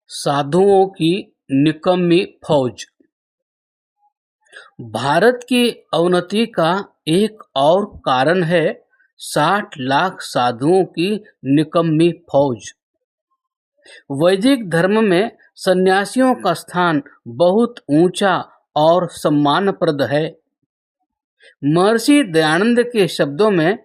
साधुओं की निकम्मी फौज। भारत की अवनति का एक और कारण है 60 लाख साधुओं की निकम्मी फौज। वैदिक धर्म में सन्यासियों का स्थान बहुत ऊंचा और सम्मानप्रद है। महर्षि दयानंद के शब्दों में,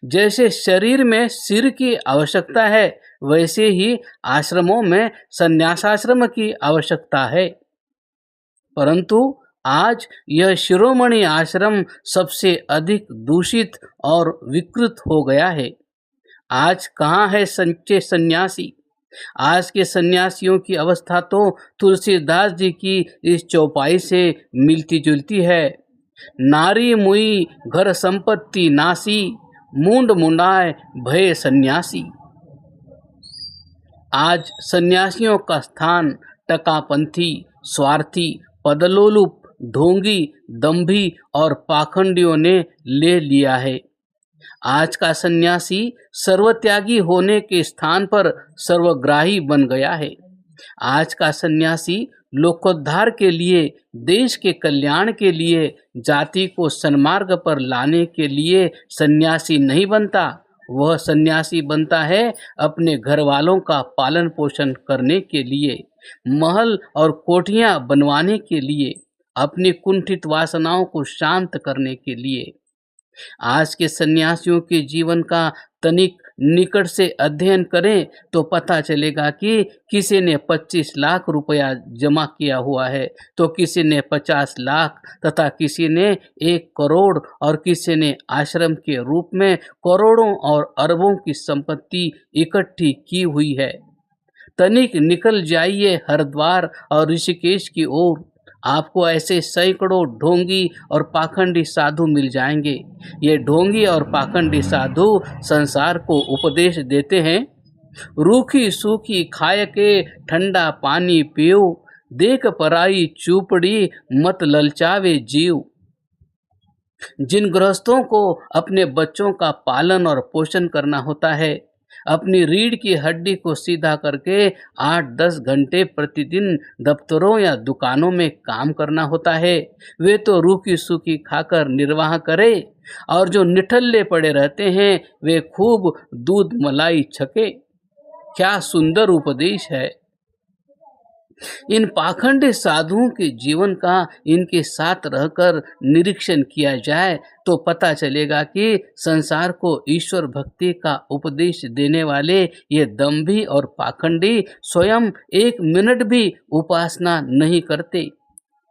जैसे शरीर में सिर की आवश्यकता है, वैसे ही आश्रमों में संन्यासाश्रम की आवश्यकता है। परंतु आज यह शिरोमणि आश्रम सबसे अधिक दूषित और विकृत हो गया है। आज कहाँ है सच्चे सन्यासी? आज के सन्यासियों की अवस्था तो तुलसीदास जी की इस चौपाई से मिलती जुलती है। नारी मुई घर संपत्ति नासी, मूंड मुंडाए भय सन्यासी। आज सन्यासियों का स्थान टकापंथी, स्वार्थी, पदलोलुप, ढोंगी, दंभी और पाखंडियों ने ले लिया है। आज का सन्यासी सर्वत्यागी होने के स्थान पर सर्वग्राही बन गया है। आज का सन्यासी लोकोद्धार के लिए, देश के कल्याण के लिए, जाति को सन्मार्ग पर लाने के लिए सन्यासी नहीं बनता। वह सन्यासी बनता है अपने घर वालों का पालन पोषण करने के लिए, महल और कोठियां बनवाने के लिए, अपनी कुंठित वासनाओं को शांत करने के लिए। आज के सन्यासियों के जीवन का तनिक निकट से अध्ययन करें तो पता चलेगा कि किसी ने 25 लाख रुपया जमा किया हुआ है, तो किसी ने 50 लाख तथा किसी ने 1 करोड़ और किसी ने आश्रम के रूप में करोड़ों और अरबों की संपत्ति इकट्ठी की हुई है। तनिक निकल जाइए हरिद्वार और ऋषिकेश की ओर, आपको ऐसे सैकड़ों ढोंगी और पाखंडी साधु मिल जाएंगे। ये ढोंगी और पाखंडी साधु संसार को उपदेश देते हैं, रूखी सूखी खाए के ठंडा पानी पियो, देख पराई चूपड़ी मत ललचावे जीव। जिन गृहस्थों को अपने बच्चों का पालन और पोषण करना होता है, अपनी रीढ़ की हड्डी को सीधा करके 8-10 घंटे प्रतिदिन दफ्तरों या दुकानों में काम करना होता है, वे तो रूखी सूखी खाकर निर्वाह करे, और जो निठल्ले पड़े रहते हैं वे खूब दूध मलाई छके। क्या सुंदर उपदेश है! इन पाखंडी साधुओं के जीवन का इनके साथ रहकर निरीक्षण किया जाए तो पता चलेगा कि संसार को ईश्वर भक्ति का उपदेश देने वाले ये दंभी और पाखंडी स्वयं 1 मिनट भी उपासना नहीं करते।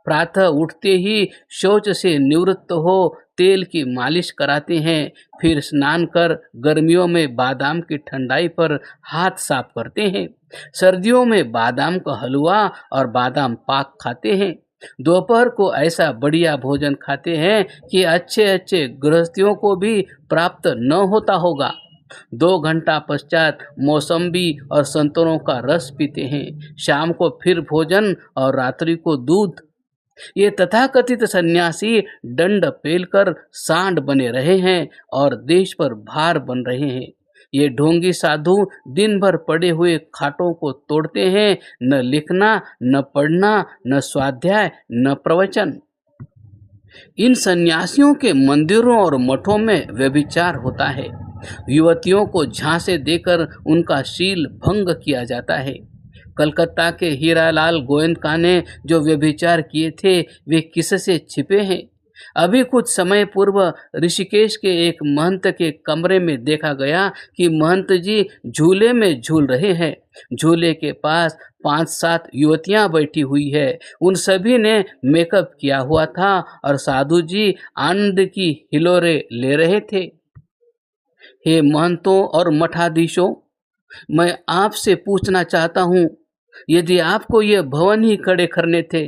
प्रातः उठते ही शौच से निवृत्त हो तेल की मालिश कराते हैं, फिर स्नान कर गर्मियों में बादाम की ठंडाई पर हाथ साफ करते हैं, सर्दियों में बादाम का हलवा और बादाम पाक खाते हैं, दोपहर को ऐसा बढ़िया भोजन खाते हैं कि अच्छे अच्छे गृहस्थियों को भी प्राप्त न होता होगा। 2 घंटा पश्चात मौसम्बी और संतरों का रस पीते हैं, शाम को फिर भोजन और रात्रि को दूध। ये तथाकथित सन्यासी दंड पेलकर सांड बने रहे हैं और देश पर भार बन रहे हैं। ये ढोंगी साधु दिन भर पड़े हुए खाटों को तोड़ते हैं, न लिखना, न पढ़ना, न स्वाध्याय, न प्रवचन। इन सन्यासियों के मंदिरों और मठों में व्यभिचार होता है। युवतियों को झांसे देकर उनका शील भंग किया जाता है। कलकत्ता के हीरालाल गोयनका ने जो व्यभिचार किए थे वे किससे छिपे हैं? अभी कुछ समय पूर्व ऋषिकेश के एक महंत के कमरे में देखा गया कि महंत जी झूले में झूल रहे हैं। झूले के पास 5-7 युवतियां बैठी हुई है। उन सभी ने मेकअप किया हुआ था और साधु जी आनंद की हिलोरे ले रहे थे। हे महंतों और मठाधीशों, मैं आपसे पूछना चाहता हूँ, यदि आपको यह भवन ही खड़े करने थे,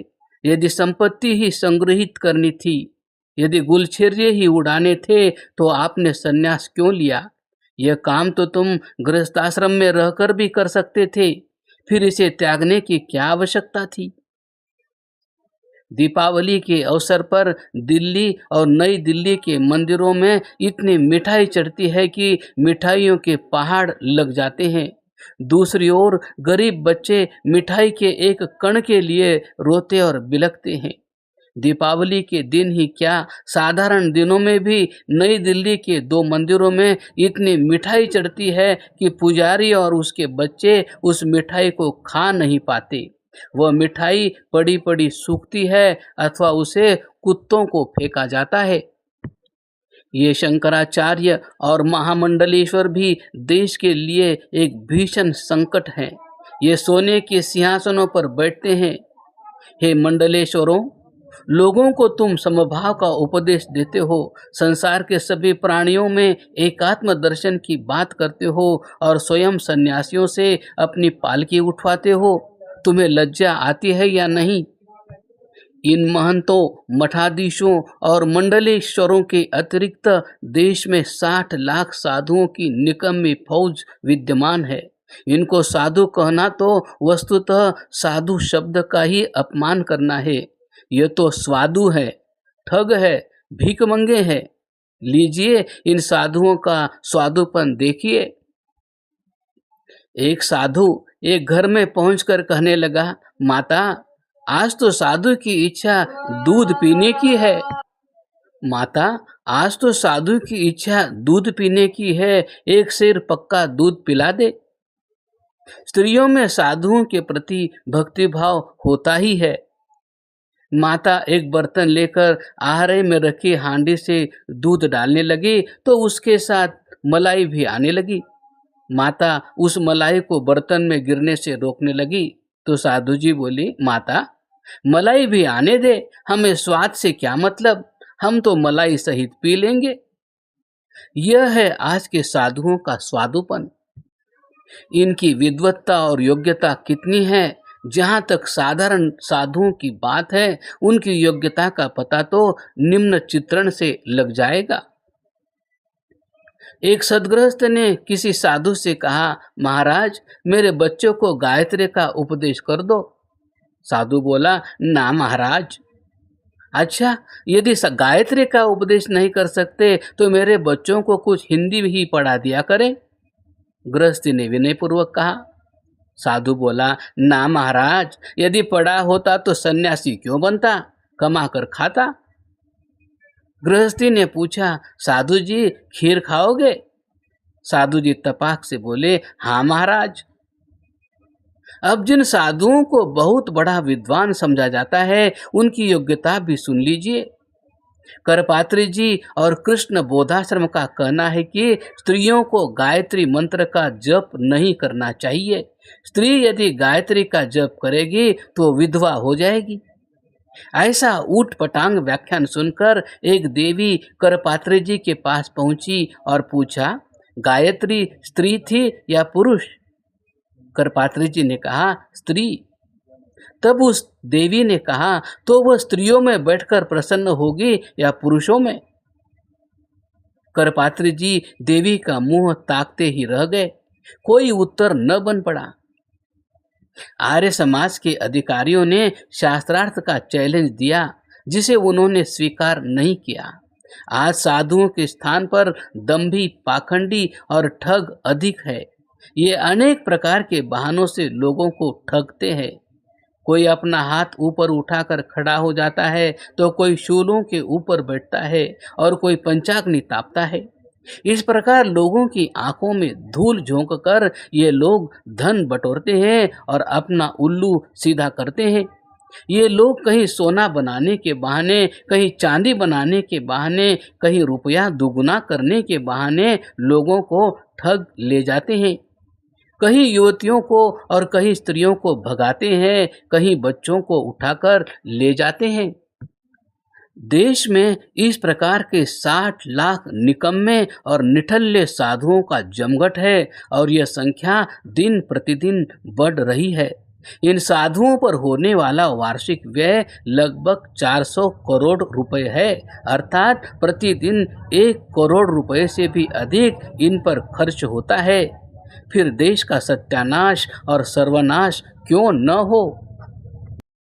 यदि संपत्ति ही संग्रहित करनी थी, यदि गुलछर्रे ही उड़ाने थे, तो आपने सन्यास क्यों लिया? यह काम तो तुम गृहस्थाश्रम में रहकर भी कर सकते थे, फिर इसे त्यागने की क्या आवश्यकता थी? दीपावली के अवसर पर दिल्ली और नई दिल्ली के मंदिरों में इतनी मिठाई चढ़ती है कि मिठाइयों के पहाड़ लग जाते हैं। दूसरी ओर गरीब बच्चे मिठाई के एक कण के लिए रोते और बिलखते हैं। दीपावली के दिन ही क्या, साधारण दिनों में भी नई दिल्ली के 2 मंदिरों में इतनी मिठाई चढ़ती है कि पुजारी और उसके बच्चे उस मिठाई को खा नहीं पाते। वह मिठाई पड़ी पड़ी सूखती है अथवा उसे कुत्तों को फेंका जाता है। ये शंकराचार्य और महामंडलेश्वर भी देश के लिए एक भीषण संकट हैं। ये सोने के सिंहासनों पर बैठते हैं। हे मंडलेश्वरों, लोगों को तुम समभाव का उपदेश देते हो, संसार के सभी प्राणियों में एकात्म दर्शन की बात करते हो और स्वयं सन्यासियों से अपनी पालकी उठवाते हो। तुम्हें लज्जा आती है या नहीं? इन महंतों, मठाधीशों और मंडलेश्वरों के अतिरिक्त देश में 60 लाख साधुओं की निकम्मी फौज विद्यमान है। इनको साधु कहना तो वस्तुतः साधु शब्द का ही अपमान करना है। ये तो स्वादु है, ठग है, भीखमंगे है। लीजिए, इन साधुओं का स्वादुपन देखिए। एक साधु एक घर में पहुंचकर कहने लगा, माता, आज तो साधु की इच्छा दूध पीने की है। माता, आज तो साधु की इच्छा दूध पीने की है, एक सेर पक्का दूध पिला दे। स्त्रियों में साधुओं के प्रति भक्तिभाव होता ही है। माता एक बर्तन लेकर आहारे में रखी हांडी से दूध डालने लगी तो उसके साथ मलाई भी आने लगी। माता उस मलाई को बर्तन में गिरने से रोकने लगी तो साधु जी बोली, माता, मलाई भी आने दे, हमें स्वाद से क्या मतलब, हम तो मलाई सहित पी लेंगे। यह है आज के साधुओं का स्वादुपन। इनकी विद्वत्ता और योग्यता कितनी है। जहाँ तक साधारण साधुओं की बात है, उनकी योग्यता का पता तो निम्न चित्रण से लग जाएगा। एक सद्गृहस्थ ने किसी साधु से कहा, महाराज, मेरे बच्चों को गायत्री का उपदेश कर दो। साधु बोला, ना महाराज। अच्छा, यदि गायत्री का उपदेश नहीं कर सकते तो मेरे बच्चों को कुछ हिंदी ही पढ़ा दिया करें। गृहस्थी ने विनयपूर्वक कहा। साधु बोला, ना महाराज, यदि पढ़ा होता तो सन्यासी क्यों बनता, कमा कर खाता। गृहस्थी ने पूछा, साधु जी, खीर खाओगे? साधु जी तपाक से बोले, हाँ महाराज। अब जिन साधुओं को बहुत बड़ा विद्वान समझा जाता है, उनकी योग्यता भी सुन लीजिए। करपात्री जी और कृष्ण बोधाश्रम का कहना है कि स्त्रियों को गायत्री मंत्र का जप नहीं करना चाहिए। स्त्री यदि गायत्री का जप करेगी तो विधवा हो जाएगी। ऐसा ऊट पटांग व्याख्यान सुनकर एक देवी करपात्री जी के पास पहुंची और पूछा, गायत्री स्त्री थी या पुरुष? करपात्री जी ने कहा, स्त्री। तब उस देवी ने कहा, तो वह स्त्रियों में बैठकर प्रसन्न होगी या पुरुषों में? करपात्री जी देवी का मुंह ताकते ही रह गए, कोई उत्तर न बन पड़ा। आर्य समाज के अधिकारियों ने शास्त्रार्थ का चैलेंज दिया, जिसे उन्होंने स्वीकार नहीं किया। आज साधुओं के स्थान पर दंभी, पाखंडी और ठग अधिक है। ये अनेक प्रकार के बहानों से लोगों को ठगते हैं। कोई अपना हाथ ऊपर उठाकर खड़ा हो जाता है तो कोई शूलों के ऊपर बैठता है और कोई पंचाग्नि तापता है। इस प्रकार लोगों की आंखों में धूल झोंक कर ये लोग धन बटोरते हैं और अपना उल्लू सीधा करते हैं। ये लोग कहीं सोना बनाने के बहाने, कहीं चांदी बनाने के बहाने, कहीं रुपया दुगुना करने के बहाने लोगों को ठग ले जाते हैं। कहीं युवतियों को और कहीं स्त्रियों को भगाते हैं, कहीं बच्चों को उठाकर ले जाते हैं। देश में इस प्रकार के 60 लाख निकम्मे और निठल्ले साधुओं का जमघट है और यह संख्या दिन प्रतिदिन बढ़ रही है। इन साधुओं पर होने वाला वार्षिक व्यय लगभग 400 करोड़ रुपए है, अर्थात प्रतिदिन 1 करोड़ रुपए से भी अधिक इन पर खर्च होता है। फिर देश का सत्यानाश और सर्वनाश क्यों न हो।